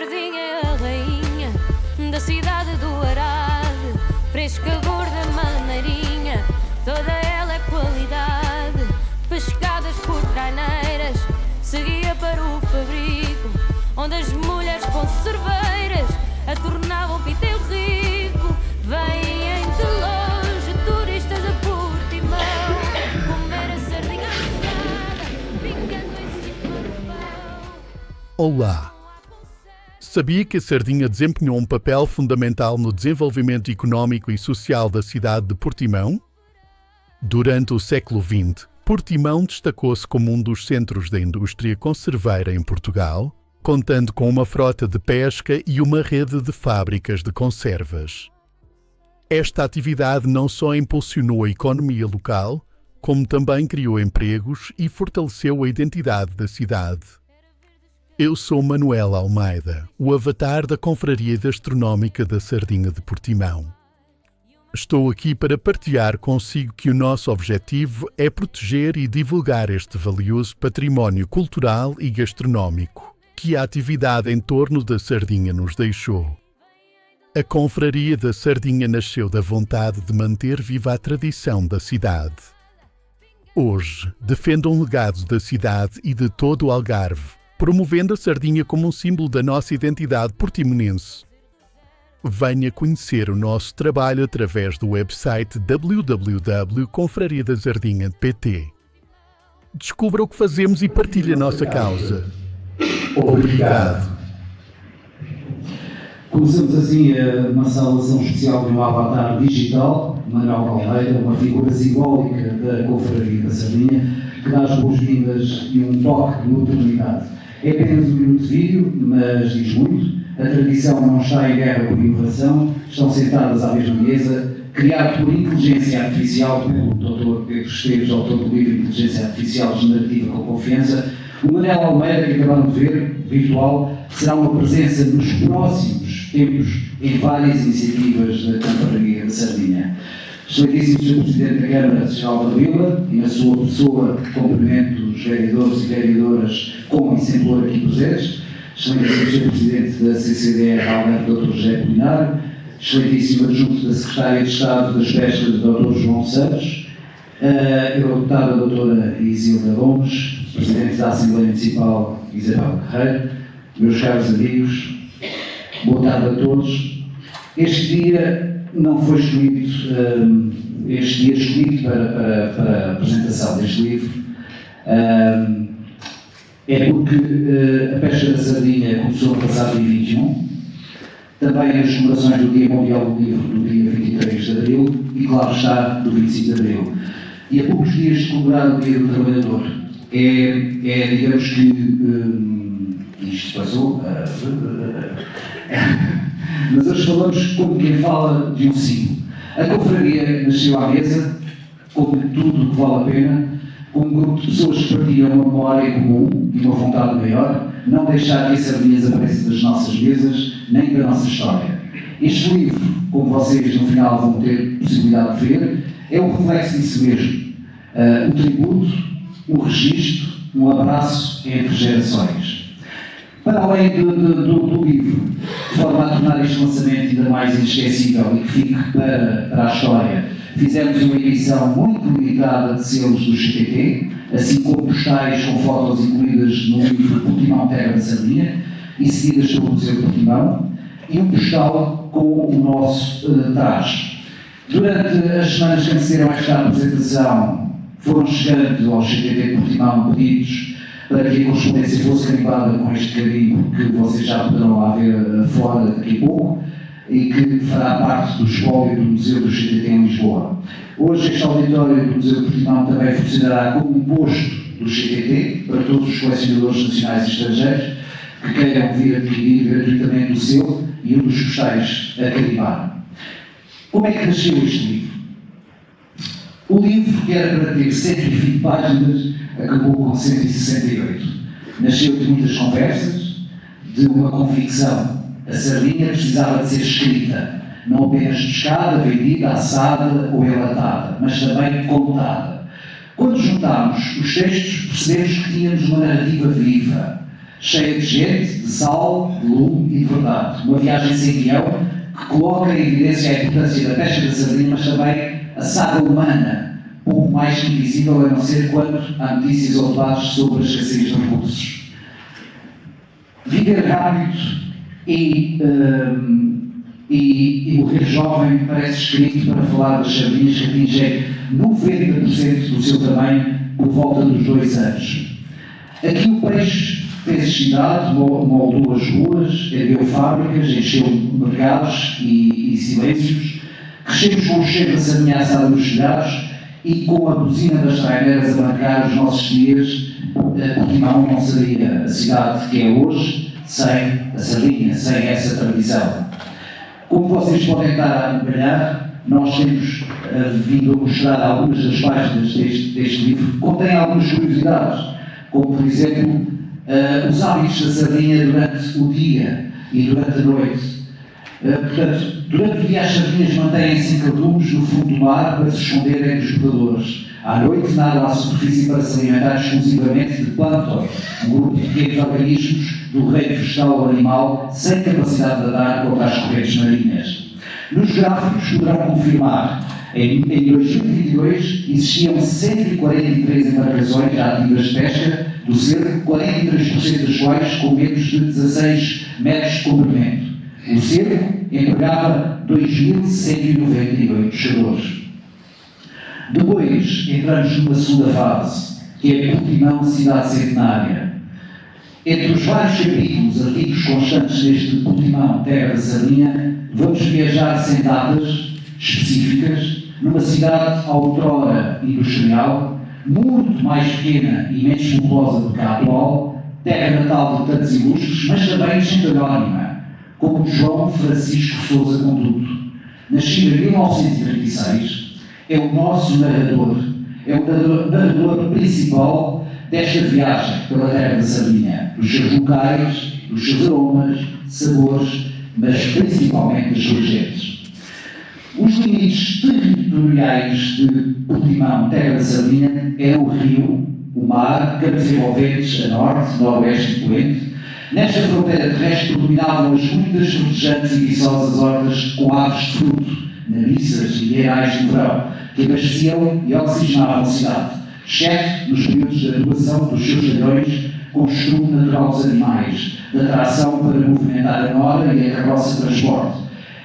sardinha é a rainha da cidade do Arade, fresca, gorda, maneirinha, toda ela é qualidade. Pescadas por traineiras, seguia para o fabrico, onde as mulheres conserveiras a tornavam pitel rico. Vêm de longe turistas a Portimão comer a sardinha assada, pingando em cima do pão. Olá! Sabia que a sardinha desempenhou um papel fundamental no desenvolvimento económico e social da cidade de Portimão? Durante o século XX, Portimão destacou-se como um dos centros da indústria conserveira em Portugal, contando com uma frota de pesca e uma rede de fábricas de conservas. Esta atividade não só impulsionou a economia local, como também criou empregos e fortaleceu a identidade da cidade. Eu sou Manuel Almeida, o avatar da Confraria Gastronómica da Sardinha de Portimão. Estou aqui para partilhar consigo que o nosso objetivo é proteger e divulgar este valioso património cultural e gastronómico que a atividade em torno da sardinha nos deixou. A Confraria da Sardinha nasceu da vontade de manter viva a tradição da cidade. Hoje, defende um legado da cidade e de todo o Algarve, promovendo a sardinha como um símbolo da nossa identidade portimonense. Venha conhecer o nosso trabalho através do website www.confrariadasardinha.pt. Descubra o que fazemos e partilhe a nossa causa. Obrigado. Começamos assim a nossa aulação especial de um avatar digital, Manuel Almeida, uma figura simbólica da Confraria da Sardinha, que dá as boas-vindas e um toque de modernidade. É apenas um minuto de vídeo, mas diz muito. A tradição não está em guerra por inovação, estão sentadas à mesma mesa, criado por inteligência artificial pelo Dr. Pedro Esteves, autor do livro Inteligência Artificial Generativa com Confiança. O Manuel Almeida, que acabaram de ver, virtual, será uma presença nos próximos tempos em várias iniciativas da Confraria da Sardinha. Excelentíssimo Sr. Presidente da Câmara Regional da Vila, e na sua pessoa cumprimento os vereadores e vereadoras com exemplar aqui presentes. Excelentíssimo Sr. Presidente da CCDR Algarve, Dr. José Polinário. Excelentíssimo Adjunto da Secretária de Estado das Pescas, Dr. João Santos. Eurodeputada Dra. Isilda Gomes, Presidente da Assembleia Municipal Isabel Guerreiro. Meus caros amigos, boa tarde a todos. Este dia não foi escolhido, para a apresentação deste livro, é porque a pesca da sardinha começou no passado dia 21, também as comemorações do Dia Mundial do Livro, no dia 23 de Abril, e claro está, do 25 de Abril. E a poucos dias de comemorar o Dia do Trabalhador, digamos que isto passou, mas hoje falamos como quem fala de um símbolo. A confraria nasceu à mesa, como tudo o que vale a pena, com um grupo de pessoas que partilham uma memória comum e uma vontade maior, não deixar que a sardinha desapareça das nossas mesas, nem da nossa história. Este livro, como vocês no final vão ter possibilidade de ver, é um reflexo disso mesmo. Um tributo, um registro, um abraço entre gerações. Para além do livro, de forma a tornar este lançamento ainda mais inesquecível e que fique para a história, fizemos uma edição muito limitada de selos do GTT, assim como postais com fotos incluídas no livro Portimão Terra da Sardinha, incididas pelo Museu de Portimão, e um postal com o nosso traje. Durante as semanas que antecederam esta apresentação, foram chegando ao GTT de Portimão pedidos para que a correspondência fosse carimbada com este carimbo que vocês já poderão lá ver fora daqui a pouco e que fará parte do espólio do Museu do GTT em Lisboa. Hoje este auditório do Museu de Portimão também funcionará como um posto do GTT para todos os colecionadores nacionais e estrangeiros que queiram vir adquirir gratuitamente o seu e um dos postais a carimbar. Como é que nasceu este livro? O livro, que era para ter 120 páginas, acabou com 168. Nasceu de muitas conversas, de uma convicção. A sardinha precisava de ser escrita, não apenas pescada, vendida, assada ou enlatada, mas também contada. Quando juntámos os textos, percebemos que tínhamos uma narrativa viva, cheia de gente, de sal, de lume e de verdade. Uma viagem sem guião que coloca em evidência a importância da pesca da sardinha, mas também a saga humana, pouco mais invisível a não ser quando há notícias ou debates sobre a escassez de recursos. Viver rápido e morrer jovem parece escrito para falar das sardinhas que atingem 90% do seu tamanho por volta dos 2 anos. Aqui o peixe fez cidade, moldou as ruas, ergueu fábricas, encheu mercados e silêncios. Crescemos com o cheiro da sardinha assada nos telhados e com a buzina das traineiras a marcar os nossos dias. Portimão não seria a cidade que é hoje sem a sardinha, sem essa tradição. Como vocês podem estar a acompanhar, nós temos vindo a mostrar algumas das páginas deste livro, que contém algumas curiosidades, como por exemplo os hábitos da sardinha durante o dia e durante a noite. Portanto, durante o dia as sardinhas mantêm-se em cardumes no fundo do mar para se esconderem dos predadores. À noite nadam à superfície para se alimentar exclusivamente de plâncton, um grupo de pequenos organismos do reino vegetal ou animal sem capacidade de nadar contra as correntes marinhas. Nos gráficos poderão confirmar, em 2022 existiam 143 embarcações ativas de pesca do cerco, 43% das quais com menos de 16 metros de comprimento. O cerco empregava 2.198 pescadores. Depois entramos numa segunda fase, que é Portimão, cidade centenária. Entre os vários capítulos, artigos constantes deste Portimão, terra da sardinha, vamos viajar sem datas específicas, numa cidade outrora industrial, muito mais pequena e menos populosa do que a atual, terra natal de tantos ilustres, mas também gente anónima, como João Francisco Sousa Conduto. Nascido em 1936, é o nosso narrador, é o narrador principal desta viagem pela terra da sardinha, dos seus locais, dos seus aromas, sabores, mas principalmente das suas gentes. Os limites territoriais de Portimão, terra da sardinha, é o rio, o mar, campos envolventes a norte, noroeste e poente. Nesta fronteira terrestre dominavam as muitas verdejantes e viçosas hortas com aves de fruto, nabiças e herais de verão, que abasteciam e oxigenavam a cidade, exceto nos períodos de adubação dos seus padrões com o estrume natural dos animais, da tração para movimentar a nora e a carroça de transporte.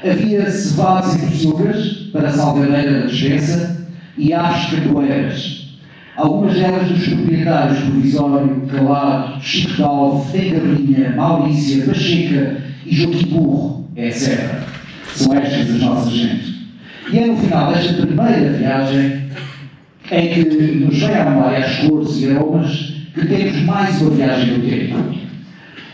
Havia cevados e pocilgas para a salgadeira da despensa e aves capoeiras. Algumas delas dos proprietários Provisório, Calado, Chico Dalvo, Tengarrinha, Maurícia, Pacheca e Joaquim Burro, etc. São estas as nossas gentes. E é no final desta primeira viagem em que nos vem à memória as cores e aromas que temos mais uma viagem no tempo.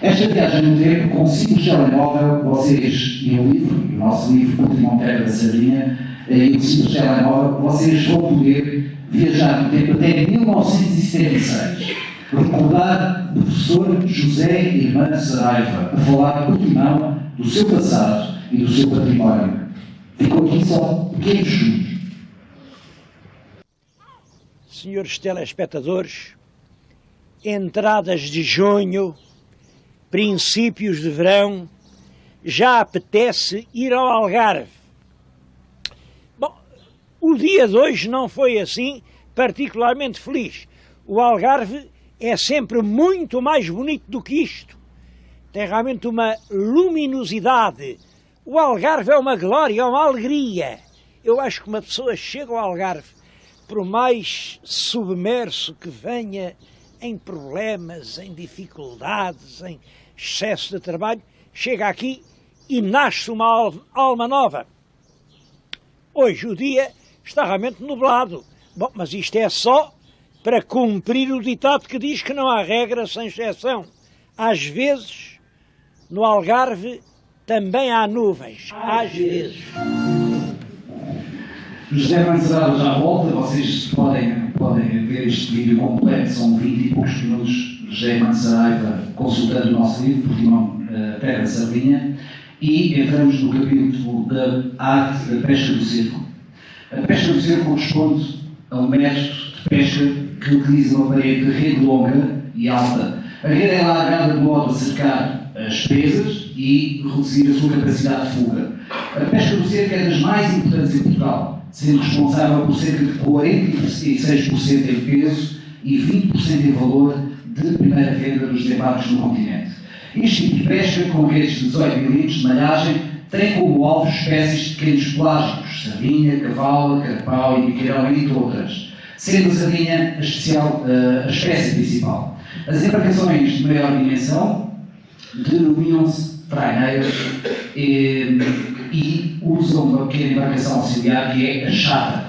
Esta viagem no tempo, com um simples telemóvel, vocês, e o livro, o nosso livro, Portimão, terra da sardinha, e o simples telemóvel, vocês vão poder viajar no tempo até 1976. Recordar o professor José Irmã Saraiva a falar de Portimão, do seu passado e do seu património. Ficou aqui só pequenos estudos. Senhores telespectadores, entradas de junho, princípios de verão, já apetece ir ao Algarve. Bom, o dia de hoje não foi assim particularmente feliz. O Algarve é sempre muito mais bonito do que isto. Tem realmente uma luminosidade. O Algarve é uma glória, é uma alegria. Eu acho que uma pessoa chega ao Algarve, por mais submerso que venha em problemas, em dificuldades, em excesso de trabalho, chega aqui e nasce uma alma nova. Hoje o dia está realmente nublado. Bom, mas isto é só para cumprir o ditado que diz que não há regra sem exceção. Às vezes, no Algarve, também há nuvens. Às vezes. José Manzarado já volta, vocês podem ver este vídeo completo, são 20 e poucos minutos de José Manzaraiva consultando o nosso livro, Portimão, terra da sardinha, e entramos no capítulo da arte da pesca do cerco. A pesca do cerco corresponde a um método de pesca que utiliza uma parede de rede longa e alta A rede é largada de modo a cercar as presas e reduzir a sua capacidade de fuga. A pesca do cerco é das mais importantes em Portugal, sendo responsável por cerca de 46% em peso e 20% em valor de primeira venda dos desembarques no continente. Este tipo de pesca, com redes de 18 mm de malhagem, tem como alvo espécies de pequenos pelágicos, sardinha, cavala, carapau e biqueirão, entre outras, sendo a sardinha a espécie principal. As embarcações de maior dimensão denominam-se traineiras e usam uma pequena embarcação auxiliar que é a chata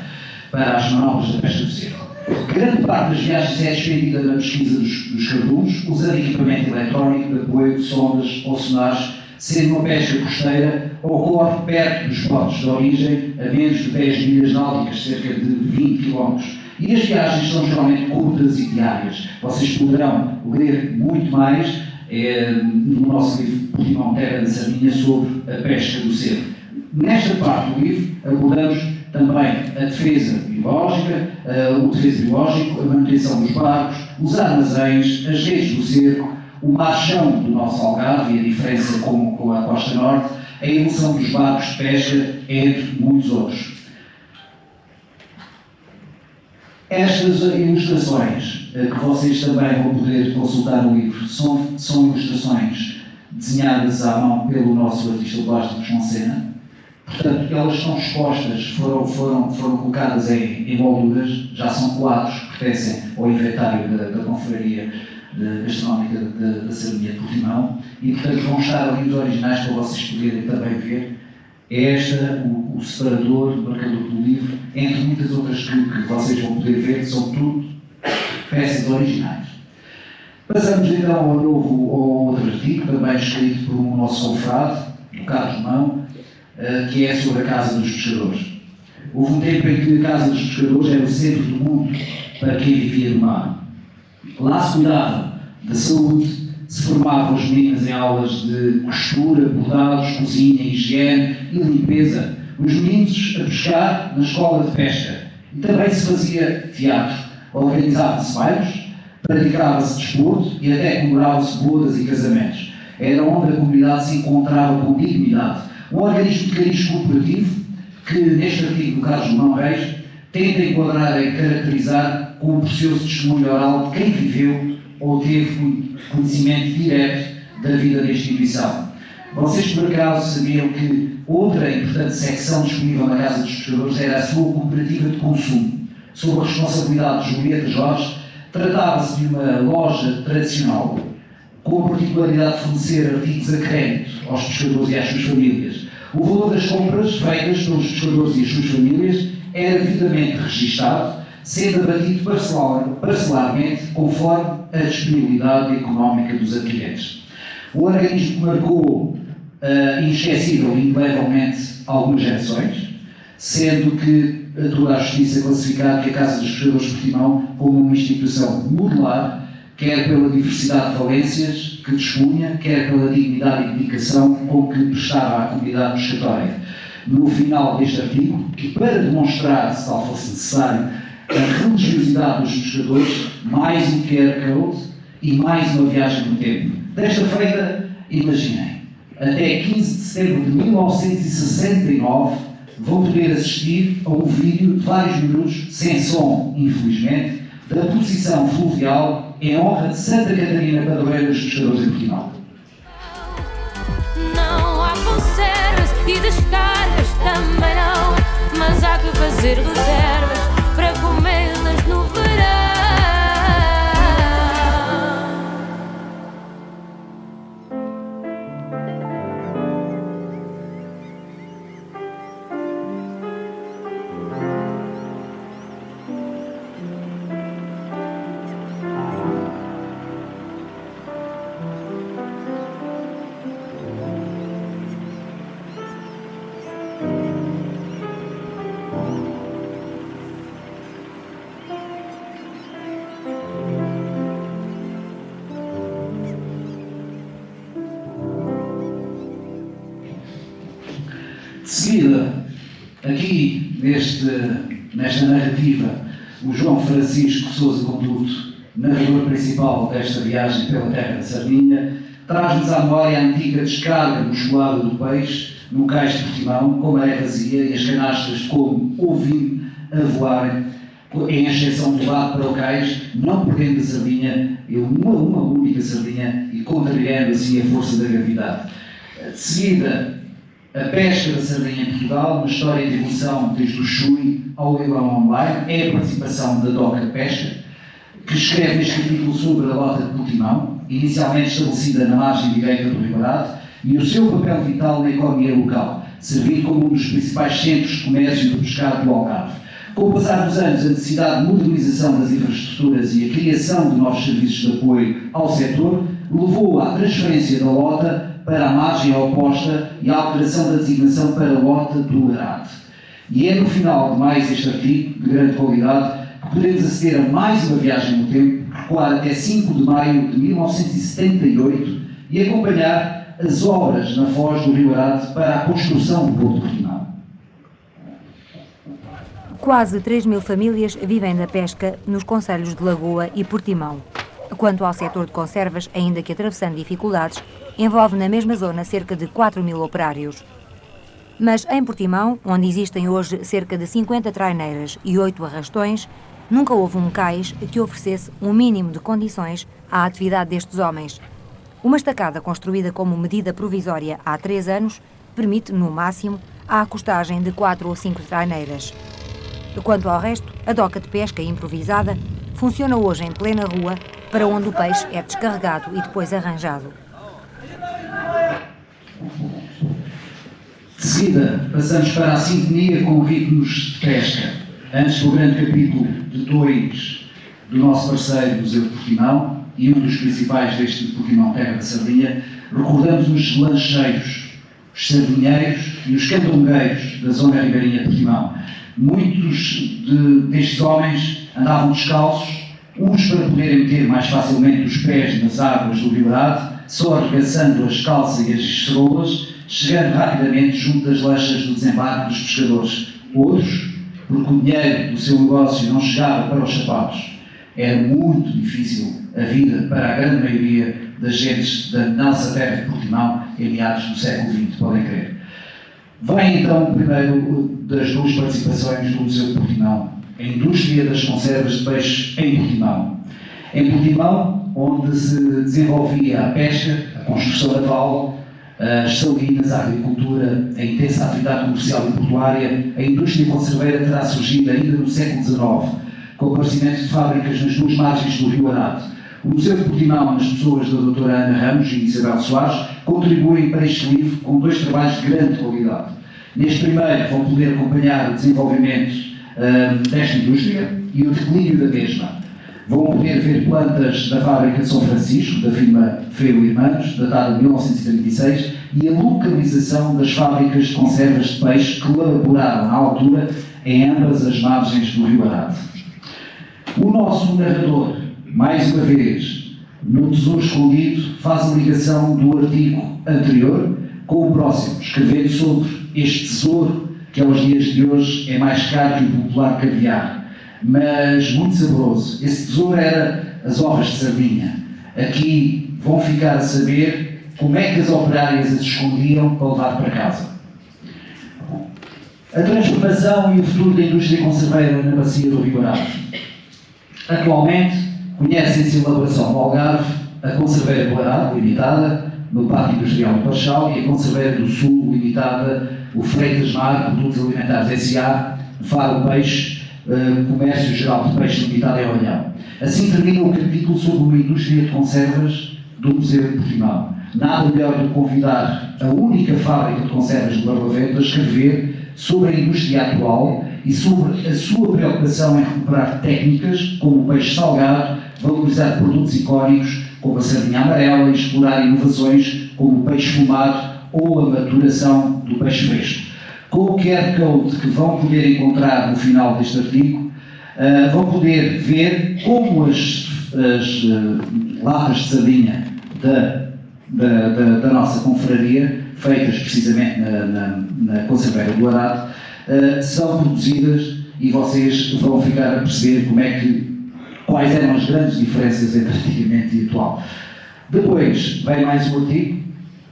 para as manobras da pesca do cerco. Grande parte das viagens é despendida na pesquisa dos cardumes, usando equipamento eletrónico de apoio de sondas ou sonares, sendo uma pesca costeira ocorre perto dos pontos de origem, a menos de 10 milhas náuticas, cerca de 20 km. E as viagens são geralmente curtas e diárias. Vocês poderão ler muito mais no nosso livro Portimão Terra da Sardinha sobre a pesca do cerco. Nesta parte do livro abordamos também a defesa biológica, o defesa biológico, a manutenção dos barcos, os armazéns, as redes do cerco, o marchão do nosso Algarve e a diferença com a Costa Norte, a evolução dos barcos de pesca, entre muitos outros. Estas ilustrações, que vocês também vão poder consultar no livro, são ilustrações desenhadas à mão pelo nosso artista plástico João Sena. Portanto, elas estão expostas, foram colocadas em molduras, já são quadros que pertencem ao inventário da Confraria Gastronómica da Sardinha de Portimão, e portanto vão estar ali os originais para vocês poderem também ver. É o separador, o marcador do livro, entre muitas outras que vocês vão poder ver, que são tudo peças originais. Passamos então ao outro artigo, também escrito por um nosso confrade, o Carlos Mão, que é sobre a Casa dos Pescadores. Houve um tempo em que a Casa dos Pescadores era o centro do mundo para quem vivia no mar. Lá se cuidava da saúde, se formavam os meninos em aulas de costura, bordados, cozinha, higiene e limpeza, os meninos a pescar na escola de pesca. E também se fazia teatro, organizava-se bailes, praticava-se desporto e até comemorava-se bodas e casamentos. Era onde a comunidade se encontrava com dignidade. Um organismo de cariz corporativo que, neste artigo do Carlos João Reis, tenta enquadrar e caracterizar com um precioso testemunho oral de quem viveu ou teve conhecimento direto da vida da instituição. Vocês, por acaso, sabiam que outra importante secção disponível na Casa dos Pescadores era a sua cooperativa de consumo, sob a responsabilidade de Julieta Jorge. Tratava-se de uma loja tradicional, com a particularidade de fornecer artigos a crédito aos pescadores e às suas famílias. O valor das compras feitas pelos pescadores e as suas famílias era devidamente registado, sendo abatido parcelarmente conforme a disponibilidade económica dos adquirentes. O organismo marcou inesquecível e indelevelmente algumas gerações, sendo que toda a justiça classificar que a Casa dos Pescadores de Portimão como uma instituição modular, quer pela diversidade de valências que dispunha, quer pela dignidade e dedicação com que prestava à comunidade pescatória. No final deste artigo, e para demonstrar, se tal fosse necessário, a religiosidade dos pescadores, mais um QR Code e mais uma viagem no tempo. Desta feita, imaginem, até 15 de setembro de 1969 vão poder assistir a um vídeo de vários minutos, sem som, infelizmente, da procissão fluvial em honra de Santa Catarina, padroeira dos pescadores em Portimão. Não há conservas e descargas também não, mas há que fazer reservas para comê-las no verão. De seguida, aqui nesta narrativa, o João Francisco Sousa Conduto narrador principal desta viagem pela terra da Sardinha, traz-nos à memória a antiga descarga musculada do peixe no cais de Portimão, com maré vazia e as canastras como ouvindo a voarem, em exceção do lado para o cais, não perdendo a sardinha, uma única sardinha, e contrariando assim a força da gravidade. De seguida, a pesca da sardinha em Portugal, uma história de evolução desde o Chui ao leilão online, é a participação da DOCA Pesca, que escreve este capítulo sobre a Lota de Portimão, inicialmente estabelecida na margem direita do Rio Arado, e o seu papel vital na economia local, servindo como um dos principais centros de comércio do pescado do Algarve. Com o passar dos anos, a necessidade de modernização das infraestruturas e a criação de novos serviços de apoio ao setor levou à transferência da lota para a margem oposta e à alteração da designação para a Lota do Arado. E é no final de mais este artigo, de grande qualidade, que podemos aceder a mais uma viagem no tempo, recuar até 5 de maio de 1978 e acompanhar as obras na foz do Rio Arado para a construção do Porto de Portimão. Quase 3.000 famílias vivem da pesca nos concelhos de Lagoa e Portimão. Quanto ao setor de conservas, ainda que atravessando dificuldades, envolve na mesma zona cerca de 4.000 operários. Mas em Portimão, onde existem hoje cerca de 50 traineiras e 8 arrastões, nunca houve um cais que oferecesse um mínimo de condições à atividade destes homens. Uma estacada construída como medida provisória há 3 anos permite, no máximo, a acostagem de 4 ou 5 traineiras. Quanto ao resto, a doca de pesca improvisada funciona hoje em plena rua, para onde o peixe é descarregado e depois arranjado. De seguida, passamos para a sintonia com ritmos de pesca. Antes do grande capítulo de 2 do nosso parceiro Museu de Portimão, e um dos principais deste Portimão Terra da Sardinha, recordamos os lancheiros, os sardinheiros e os candongueiros da zona ribeirinha de Portimão. Muitos destes homens andavam descalços, uns para poderem meter mais facilmente os pés nas águas do Rio Arado, só arregaçando as calças e as estroulas, chegando rapidamente junto das lanchas do desembarque dos pescadores. Outros, porque o dinheiro do seu negócio não chegava para os sapatos. Era muito difícil a vida para a grande maioria das gentes da nossa terra de Portimão em meados do século XX, podem crer. Vem então o primeiro das 2 participações do Museu de Portimão, a indústria das conservas de peixe em Portimão. Em Portimão, onde se desenvolvia a pesca, a construção naval, as salinas, a agricultura, a intensa atividade comercial e portuária, a indústria conserveira terá surgido ainda no século XIX, com o aparecimento de fábricas nas 2 margens do Rio Arado. O Museu de Portimão, nas pessoas da doutora Ana Ramos e Isabel Soares, contribuem para este livro com 2 trabalhos de grande qualidade. Neste primeiro vão poder acompanhar o desenvolvimento desta indústria e o declínio da mesma. Vão poder ver plantas da fábrica de São Francisco, da firma Feio Irmãos, datada de 1936, e a localização das fábricas de conservas de peixe que laboraram na altura em ambas as margens do Rio Arado. O nosso narrador, mais uma vez, no Tesouro Escondido, faz a ligação do artigo anterior com o próximo, escrevendo sobre este tesouro que aos dias de hoje é mais caro que o popular caviar, mas muito saboroso. Esse tesouro era as ovas de sardinha. Aqui vão ficar a saber como é que as operárias as escondiam para levar para casa. A transformação e o futuro da indústria conserveira na bacia do Rio Arado. Atualmente, conhecem-se a elaboração no Algarve, a Conserveira do Arado, limitada, no Parque Industrial do Parchal, e a Conserveira do Sul, limitada, o Freitas Mar, Produtos Alimentares S.A., Faro Peixe, Comércio Geral de Peixe Limitado em Olhão. Assim termina o capítulo sobre uma indústria de conservas do Museu de Portimão. Nada melhor do que convidar a única fábrica de conservas de Barlavento a escrever sobre a indústria atual e sobre a sua preocupação em recuperar técnicas como o peixe salgado, valorizar produtos icónicos como a sardinha amarela e explorar inovações como o peixe fumado ou a maturação do peixe fresco. Com o QR Code que vão poder encontrar no final deste artigo, vão poder ver como as latas de sardinha da nossa confraria, feitas precisamente na Conserveira do Arado, são produzidas, e vocês vão ficar a perceber quais eram as grandes diferenças entre antigamente e atual. Depois vem mais um artigo,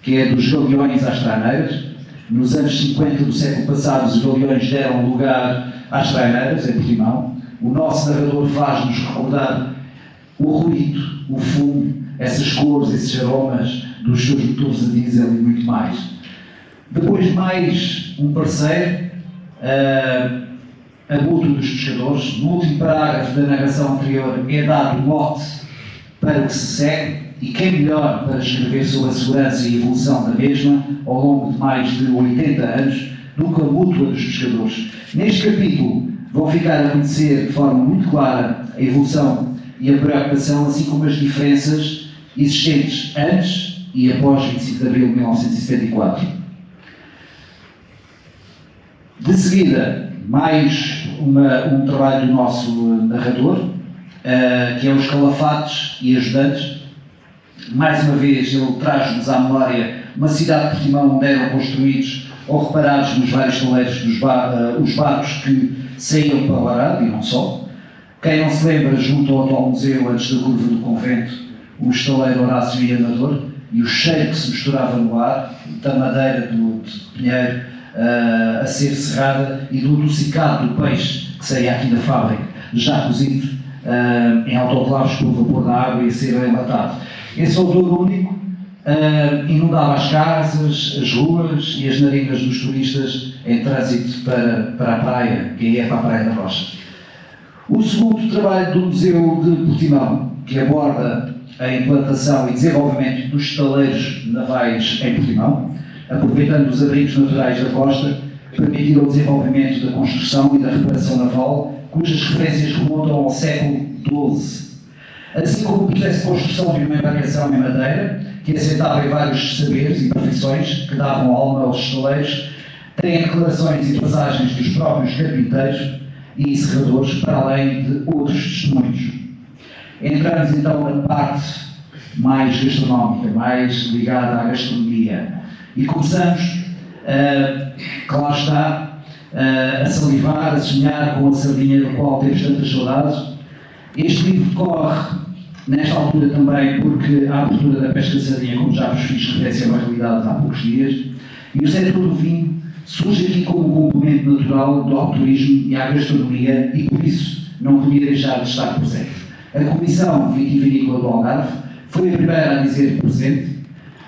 que é dos galeões às traineiras. Nos anos 50 do século passado, os galeões deram lugar às traineiras, em Portimão. O nosso narrador faz-nos recordar o ruído, o fumo, essas cores, esses aromas dos seus motores a diesel e muito mais. Depois mais um parceiro, Abutre dos Pescadores. No último parágrafo da narração anterior é dado o mote para o que se segue, e quem melhor para escrever sobre a segurança e a evolução da mesma ao longo de mais de 80 anos do que a Mútua dos Pescadores. Neste capítulo vão ficar a conhecer de forma muito clara a evolução e a preocupação, assim como as diferenças existentes antes e após 25 de abril de 1974. De seguida, mais um trabalho do nosso narrador, que é os Calafates e Ajudantes. Mais uma vez, ele traz-nos à memória uma cidade de Portimão onde eram construídos ou reparados nos vários taleiros os barcos que saíam para o Arado, e não só. Quem não se lembra, junto ao atual museu, antes da curva do convento, o estaleiro Horácio e Amador, e o cheiro que se misturava no ar, da madeira de pinheiro a ser serrada e do adocicado do peixe que saía aqui da fábrica, já cozido em autoclaves pelo vapor da água e a ser enlatado. Esse odor único inundava as casas, as ruas e as narinas dos turistas em trânsito para a praia, que é para a Praia da Rocha. O segundo trabalho do Museu de Portimão, que aborda a implantação e desenvolvimento dos estaleiros navais em Portimão, aproveitando os abrigos naturais da costa, permitiram o desenvolvimento da construção e da reparação naval, cujas referências remontam ao século XII. Assim como o processo de construção de uma embarcação em madeira, que assentava em vários saberes e profissões que davam alma aos estaleiros, tem declarações e passagens dos próprios carpinteiros e serradores, para além de outros testemunhos. Entramos então na parte mais gastronómica, mais ligada à gastronomia, e começamos, que lá está, a salivar, a sonhar com a sardinha da qual temos tantas saudades. Este livro decorre nesta altura também porque a abertura da pesca de sardinha, como já vos fiz referência, é uma realidade há poucos dias, e o setor do vinho surge aqui como um complemento natural do autoturismo e à gastronomia, e por isso não podia deixar de estar presente. A Comissão Vitivinícola do Algarve foi a primeira a dizer presente,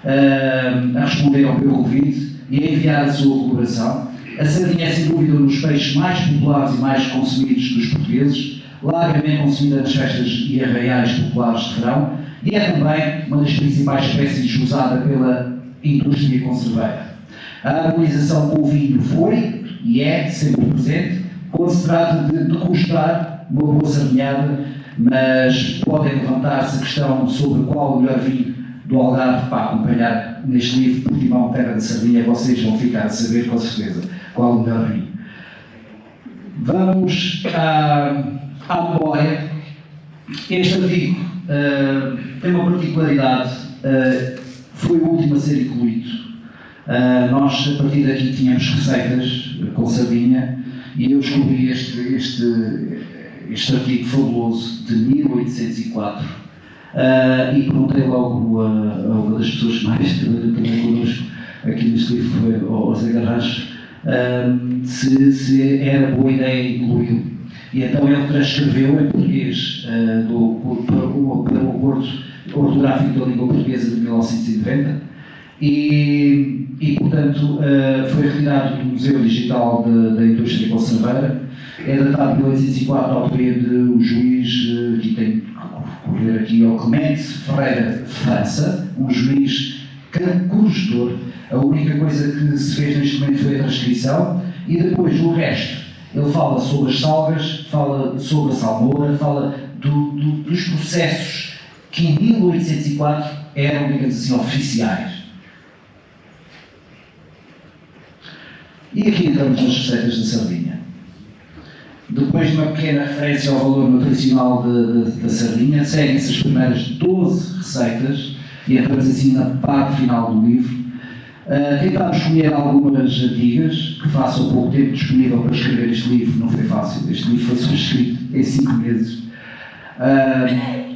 a responder ao meu convite e a enviar a sua colaboração. A sardinha é, sem dúvida, um dos peixes mais populares e mais consumidos dos portugueses, largamente consumida nas festas e arraiais populares de verão, e é também uma das principais espécies usada pela indústria conserveira. A harmonização com o vinho foi e é sempre presente, quando se trata de degustar uma boa sardinhada, mas podem levantar-se a questão sobre qual o melhor vinho do Algarve para acompanhar neste livro Portimão, Terra da Sardinha. Vocês vão ficar a saber com certeza qual o melhor vinho. Vamos à memória. Este artigo tem uma particularidade, foi o último a ser incluído. Nós, a partir daqui, tínhamos receitas com sardinha, e eu descobri este artigo fabuloso de 1804 e perguntei logo a uma das pessoas que mais trabalhou também connosco aqui neste livro, foi ao Zé Garracho, se era boa ideia incluí-lo. E então ele transcreveu em português para o Acordo Ortográfico da Língua Portuguesa de 1990 e portanto, foi retirado do Museu Digital da Indústria Conserveira. É datado de 1804, a autoria do juiz, que tem que recorrer aqui ao Clemente Ferreira França, um juiz corregedor. A única coisa que se fez neste momento foi a transcrição, e depois o resto. Ele fala sobre as salgas, fala sobre a salmoura, fala dos processos que em 1804 eram, digamos assim, oficiais. E aqui entramos nas receitas da sardinha. Depois de uma pequena referência ao valor nutricional da sardinha, seguem-se as primeiras 12 receitas, e entramos assim na parte final do livro. Tentámos escolher algumas antigas, que face ao pouco tempo disponível para escrever este livro não foi fácil. Este livro foi só escrito em 5 meses.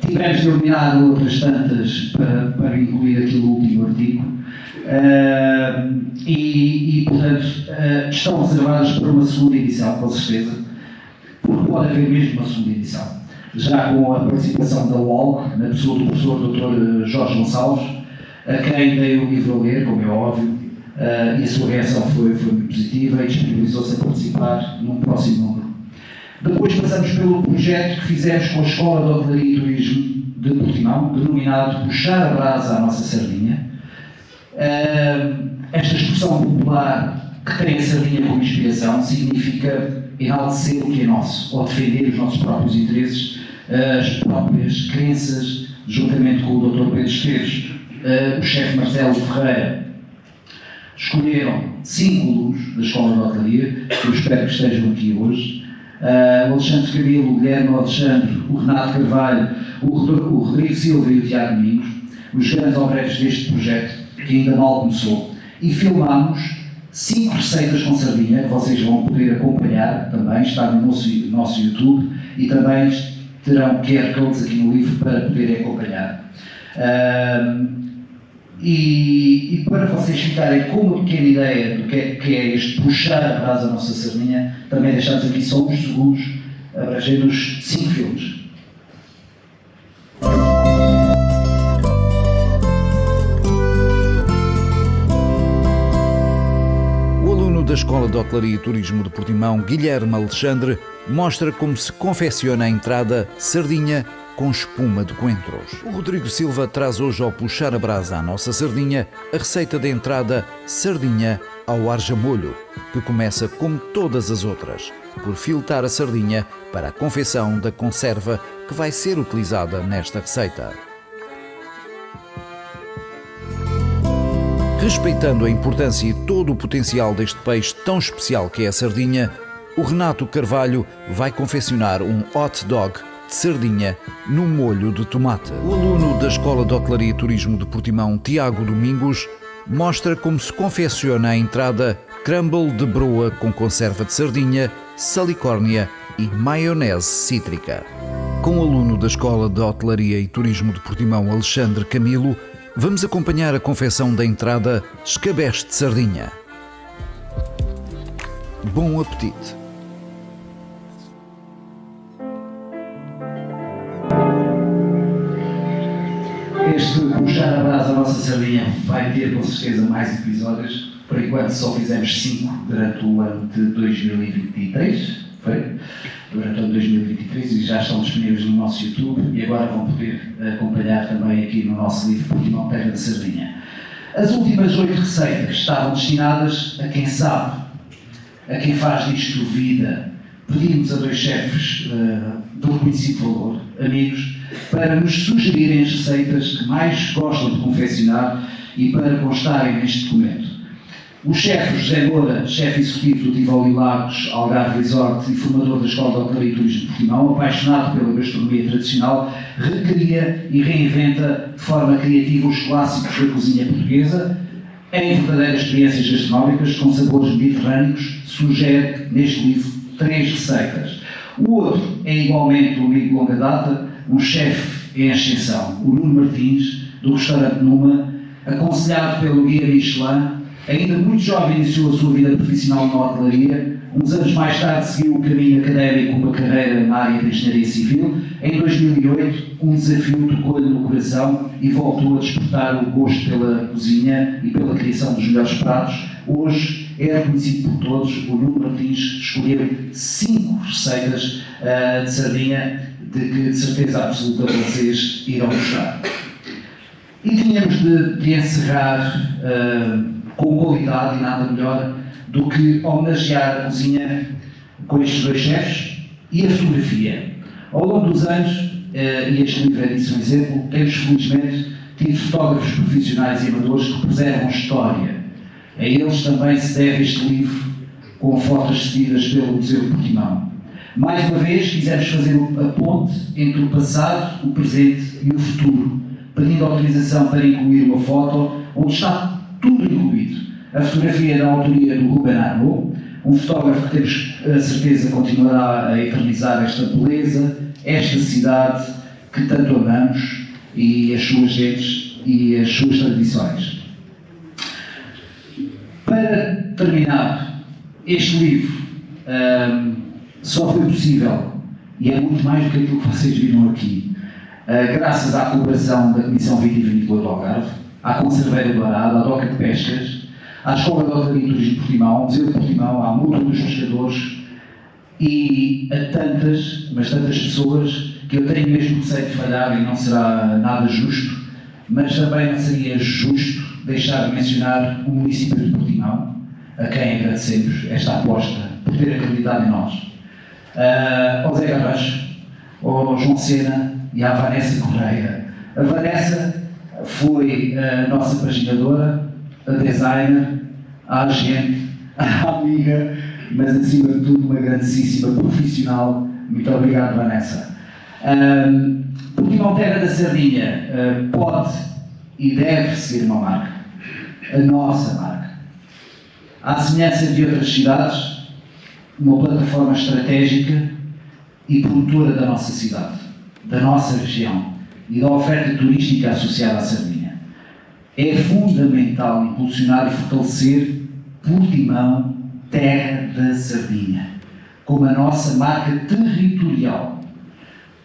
Tivemos de eliminar outras tantas para incluir aquele último artigo. Portanto, estão reservadas para uma segunda edição, com certeza, porque pode haver mesmo uma segunda edição. Já com a participação da UOL, na pessoa do professor Dr. Jorge Gonçalves, a quem dei o livro a ler, como é óbvio, e a sua reação foi muito positiva e disponibilizou-se a participar num próximo número. Depois passamos pelo projeto que fizemos com a Escola de Hotelaria e Turismo de Portimão, denominado Puxar a Brasa à Nossa Sardinha. Esta expressão popular que tem a sardinha como inspiração significa enaltecer o que é nosso, ou defender os nossos próprios interesses, as próprias crenças, juntamente com o Dr. Pedro Esteves, o chefe Marcelo Ferreira. Escolheram 5 alunos da Escola de Hotelaria, que eu espero que estejam aqui hoje, o Alexandre Camilo, o Guilherme Alexandre, o Renato Carvalho, o Rodrigo Silva e o Tiago Domingos, os grandes obreiros deste projeto, que ainda mal começou, e filmámos 5 receitas com sardinha, que vocês vão poder acompanhar também, está no nosso YouTube, e também terão QR codes aqui no livro para poderem acompanhar. E para vocês ficarem com uma pequena ideia do que é este puxar a brasa à nossa sardinha, também deixamos aqui só uns segundos abrangendo os 5 filmes. O aluno da Escola de Hotelaria e Turismo de Portimão, Guilherme Alexandre, mostra como se confecciona a entrada sardinha com espuma de coentros. O Rodrigo Silva traz hoje ao Puxar a Brasa à Nossa Sardinha a receita de entrada sardinha ao arjamolho, que começa como todas as outras, por filtrar a sardinha para a confecção da conserva que vai ser utilizada nesta receita. Respeitando a importância e todo o potencial deste peixe tão especial que é a sardinha, o Renato Carvalho vai confeccionar um hot dog de sardinha no molho de tomate. O aluno da Escola de Hotelaria e Turismo de Portimão, Tiago Domingos, mostra como se confecciona a entrada crumble de broa com conserva de sardinha, salicórnia e maionese cítrica. Com o aluno da Escola de Hotelaria e Turismo de Portimão, Alexandre Camilo, vamos acompanhar a confecção da entrada escabeche de sardinha. Bom apetite! Este puxar a brasa à nossa sardinha vai ter com certeza mais episódios. Por enquanto só fizemos 5 durante o ano de 2023, foi? Durante o ano de 2023, e já estão disponíveis no nosso YouTube e agora vão poder acompanhar também aqui no nosso livro Portimão Terra de Sardinha. As últimas 8 receitas estavam destinadas a quem sabe, a quem faz disto vida. Pedimos a 2 chefes de reconhecido valor, amigos, para nos sugerirem as receitas que mais gostam de confeccionar e para constarem neste documento. O chefe José Moura, chefe executivo do Tivoli Lagos, Algarve Resort e formador da Escola de Hotelaria e Turismo de Portimão, apaixonado pela gastronomia tradicional, recria e reinventa de forma criativa os clássicos da cozinha portuguesa em verdadeiras experiências gastronómicas com sabores mediterrâneos. Sugere neste livro 3 receitas. O outro é igualmente um amigo de longa data, um chefe em ascensão, o Nuno Martins, do restaurante Numa, aconselhado pelo guia Michelin. Ainda muito jovem iniciou a sua vida profissional na hotelaria. Uns anos mais tarde seguiu o caminho académico com uma carreira na área de engenharia civil. Em 2008, um desafio tocou-lhe no coração e voltou a despertar o gosto pela cozinha e pela criação dos melhores pratos. Hoje é reconhecido por todos. O Nuno Martins escolheu 5 receitas de sardinha de que de certeza absoluta vocês irão gostar. E tínhamos de encerrar com qualidade, e nada melhor do que homenagear a cozinha com estes 2 chefes e a fotografia. Ao longo dos anos, e este livro é disso um exemplo, temos felizmente tido fotógrafos profissionais e amadores que preservam história. A eles também se deve este livro, com fotos cedidas pelo Museu de Portimão. Mais uma vez, quisemos fazer a ponte entre o passado, o presente e o futuro, pedindo autorização para incluir uma foto onde está tudo incluído. A fotografia é da autoria do Ruben Arnaud, Um fotógrafo que temos a certeza continuará a eternizar esta beleza, esta cidade que tanto amamos e as suas gentes e as suas tradições. Para terminar, este livro só foi possível, e é muito mais do que aquilo que vocês viram aqui, graças à colaboração da Comissão Vitivinícola do Algarve, à Conserveira do Arado, à Doca de Pescas, à Escola de Hotelaria e Turismo de Portimão, ao Museu de Portimão, à Mútua dos Pescadores e a tantas, mas tantas pessoas que eu tenho mesmo receio de falhar e não será nada justo, mas também não seria justo deixar de mencionar o município de Portimão, a quem agradecemos esta aposta por ter acreditado em nós. Ao Zé Garracho, ao João Sena e à Vanessa Correia. A Vanessa foi a nossa paginadora, a designer, a agente, a amiga, mas acima de tudo uma grandíssima profissional. Muito obrigado, Vanessa. Portimão Terra da Sardinha pode e deve ser uma marca, a nossa marca. À semelhança de outras cidades, uma plataforma estratégica e promotora da nossa cidade, da nossa região e da oferta turística associada à Sardinha. É fundamental impulsionar e fortalecer Portimão, Terra da Sardinha, como a nossa marca territorial,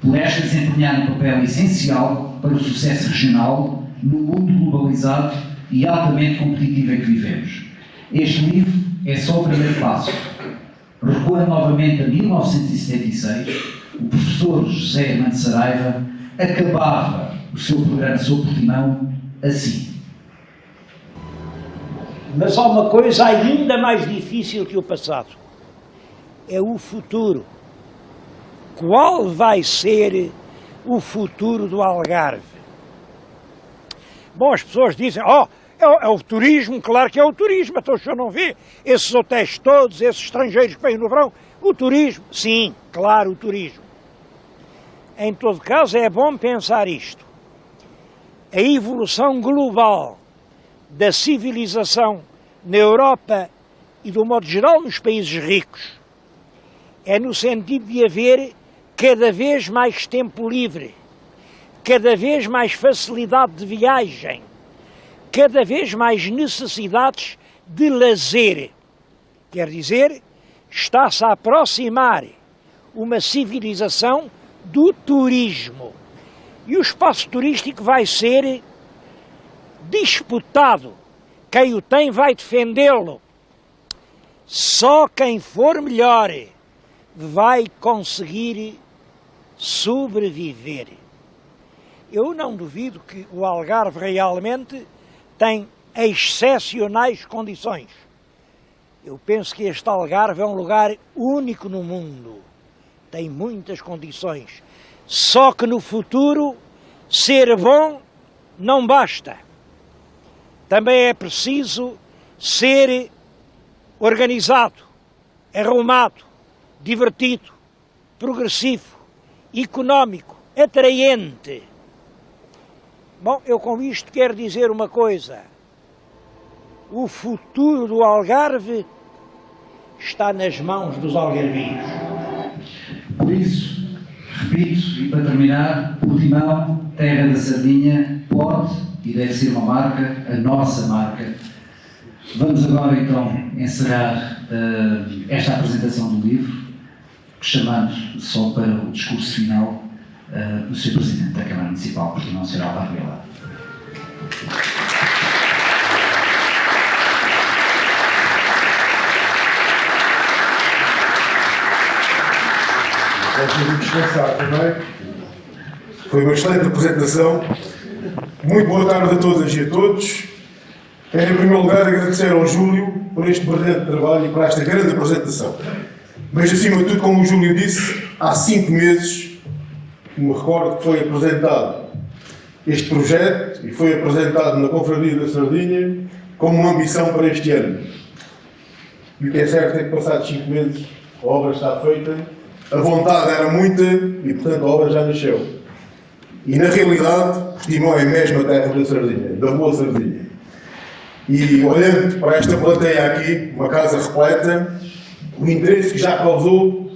por esta desempenhar um papel essencial para o sucesso regional no mundo globalizado e altamente competitivo em que vivemos. Este livro é só o primeiro passo. Recuando novamente a 1976, o professor José Armando Saraiva acabava o seu programa sobre Portimão assim. Mas há uma coisa ainda mais difícil que o passado. É o futuro. Qual vai ser o futuro do Algarve? Bom, as pessoas dizem, é o turismo, claro que é o turismo, então o senhor não vê esses hotéis todos, esses estrangeiros que vêm no verão, o turismo, sim, claro, o turismo. Em todo caso, é bom pensar isto. A evolução global da civilização na Europa e, do modo geral, nos países ricos, é no sentido de haver cada vez mais tempo livre, cada vez mais facilidade de viagem, cada vez mais necessidades de lazer. Quer dizer, está-se a aproximar uma civilização do turismo. E o espaço turístico vai ser disputado. Quem o tem vai defendê-lo. Só quem for melhor vai conseguir sobreviver. Eu não duvido que o Algarve realmente tem excepcionais condições. Eu penso que este Algarve é um lugar único no mundo. Tem muitas condições. Só que no futuro, ser bom não basta. Também é preciso ser organizado, arrumado, divertido, progressivo, económico, atraente. Bom, eu com isto quero dizer uma coisa. O futuro do Algarve está nas mãos dos algarvios. Por isso, repito, e para terminar, Portimão, Terra da Sardinha, pode e deve ser uma marca, a nossa marca. Vamos agora então encerrar esta apresentação do livro, chamando só para o discurso final do Sr. Presidente da Câmara Municipal, Portimão, Sr. Álvaro Vila. Posso descansar também. Foi uma excelente apresentação. Muito boa tarde a todas e a todos. Quero, em primeiro lugar, agradecer ao Júlio por este brilhante trabalho e por esta grande apresentação. Mas, acima de tudo, como o Júlio disse, há 5 meses, me recordo que foi apresentado este projeto e foi apresentado na Confraria da Sardinha como uma ambição para este ano. E o que é certo é que, passados 5 meses, a obra está feita, a vontade era muita e, portanto, a obra já nasceu. E, na realidade, Portimão é mesmo a terra da Sardinha, da boa Sardinha. E, olhando para esta plateia aqui, uma casa repleta, o interesse que já causou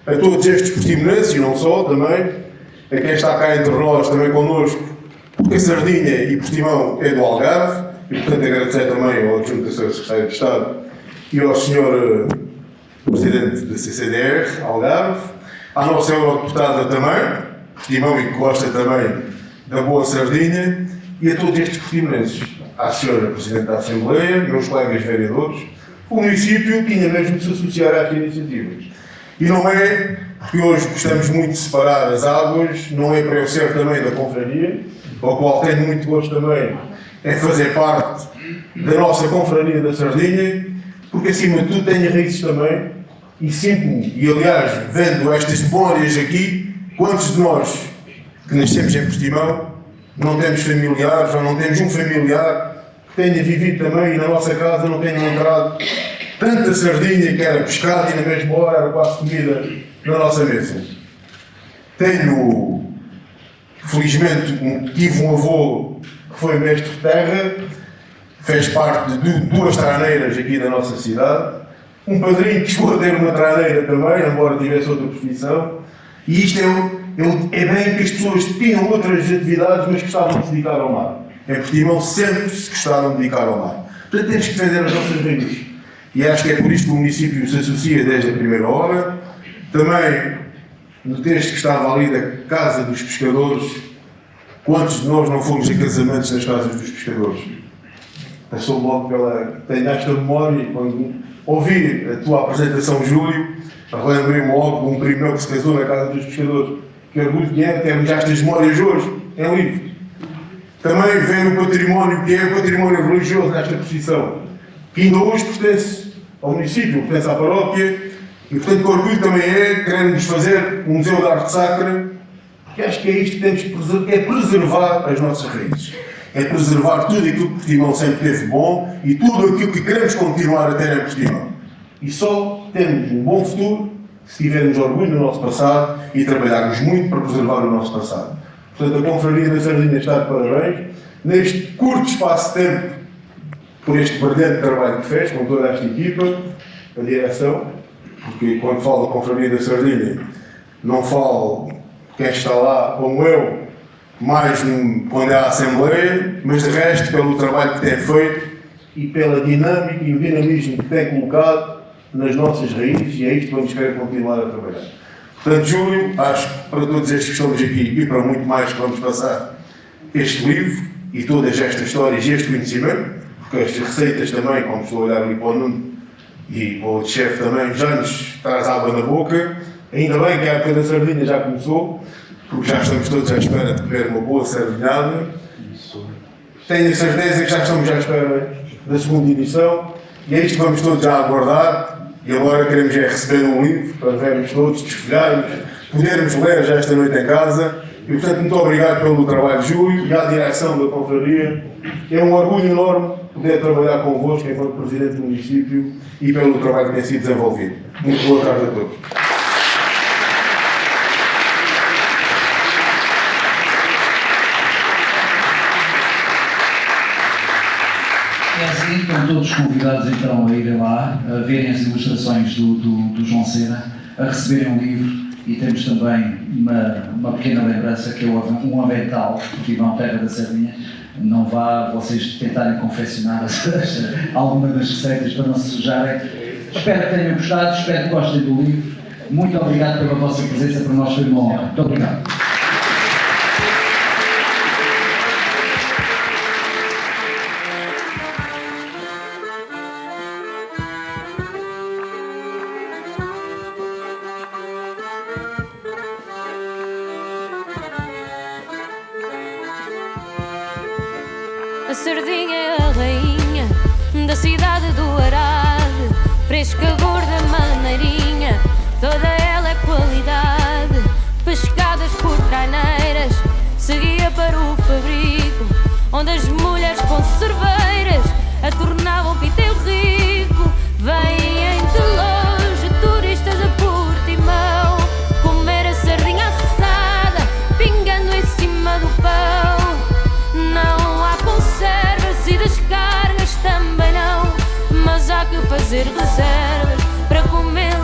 a todos estes portimonenses, e não só, também, a quem está cá entre nós, também connosco, porque a Sardinha e Portimão é do Algarve, e portanto agradecer também ao adjunto da Sra. Secretária de Estado e ao Sr. Presidente da CCDR, Algarve, à nossa Eurodeputada também, Portimão, e que gosta também da boa Sardinha, e a todos estes portimonenses, à Sra. Presidente da Assembleia, meus colegas vereadores. O município tinha mesmo de se associar a estas iniciativas. E não é, porque hoje gostamos muito de separar as águas, não é para eu ser também da confraria, ao qual tenho muito gosto também em fazer parte da nossa confraria da Sardinha, porque acima de tudo tenho raízes também, e sinto-me, e aliás, vendo estas memórias aqui, quantos de nós que nascemos em Portimão não temos familiares, ou não temos um familiar que tenha vivido também, e na nossa casa não tenha entrado tanta sardinha que era pescada e na mesma hora era quase comida na nossa mesa. Tenho, felizmente, tive um avô que foi mestre de terra, fez parte de 2 traneiras aqui da nossa cidade, um padrinho que chegou a ter uma traneira também, embora tivesse outra profissão, e isto é bem que as pessoas tinham outras atividades, mas gostavam de se dedicar ao mar. Em Portimão sempre se gostaram de dedicar ao mar. Portanto, temos que defender as nossas raízes. E acho que é por isto que o município se associa desde a primeira hora. Também, no texto que estava ali da Casa dos Pescadores, quantos de nós não fomos a casamentos nas Casas dos Pescadores? Passou logo tenho esta memória, quando ouvi a tua apresentação, Júlio, relembrei-me logo de um primo meu que se casou na Casa dos Pescadores. Que orgulho que é, temos estas memórias hoje, em livro. Também ver o património, que é o património religioso nesta procissão, que ainda hoje pertence ao município, pertence à paróquia, e portanto o orgulho também queremos fazer um museu de arte sacra, porque acho que é isto que temos que preservar, é preservar as nossas raízes, é preservar tudo aquilo que Portimão sempre teve bom e tudo aquilo que queremos continuar a ter em Portimão. E só temos um bom futuro se tivermos orgulho no nosso passado e trabalharmos muito para preservar o nosso passado. Portanto, a Confraria da Sardinha está de parabéns, neste curto espaço de tempo, por este brilhante trabalho que fez, com toda esta equipa, a direção, porque quando falo da Confraria da Sardinha, não falo quem está lá como eu, mais quando é a Assembleia, mas de resto pelo trabalho que tem feito e pela dinâmica e o dinamismo que tem colocado nas nossas raízes, e é isto que vamos querer continuar a trabalhar. Portanto, Júlio, acho que para todos estes que estamos aqui e para muito mais que vamos passar este livro e todas estas histórias e este conhecimento, porque estas receitas também, como estou a olhar ali para o Nuno e para o chefe também, já nos traz água na boca. Ainda bem que a época da sardinha já começou, porque já estamos todos à espera de comer uma boa sardinhada. Tenho a certeza que já estamos à espera da segunda edição, e é isto que vamos todos já aguardar. E agora queremos receber um livro para vermos todos, desfolharmos, podermos ler já esta noite em casa. E portanto, muito obrigado pelo trabalho, Júlio, e à direção da Confraria. É um orgulho enorme poder trabalhar convosco enquanto Presidente do município e pelo trabalho que tem sido desenvolvido. Muito boa tarde a todos. É assim, estão todos convidados então a irem lá, a verem as ilustrações do João Sena, a receberem um livro, e temos também uma pequena lembrança que é um avental, porque vão Terra da Sardinha. Não vá vocês tentarem confeccionar algumas das receitas para não se sujarem. Espero que tenham gostado, espero que gostem do livro. Muito obrigado pela vossa presença, para nós foi uma honra. Muito obrigado. A sardinha é a rainha da cidade do Arade, fresca, gorda, maneirinha, toda ela é qualidade. Pescadas por traineiras, seguia para o fabrico, onde as mulheres conserveiras a tornavam pitel rico. Vêm de longe turistas a Portimão comer a sardinha assada, pingando em cima do pão. Não há conservas e descargas também não, mas há que fazer reservas para comer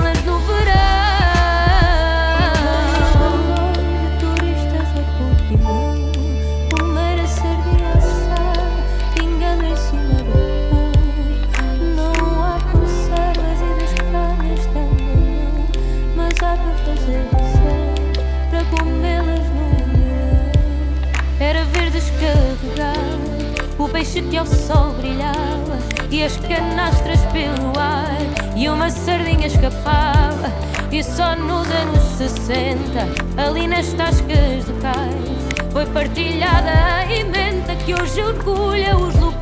dava para fazer receita, para comê-las no verão. Era ver descarregar o peixe que ao sol brilhava e as canastras pelo ar, e uma sardinha escapava. E só nos anos 60, ali nas tascas do cais, foi partilhada a emenda que hoje orgulha os locais.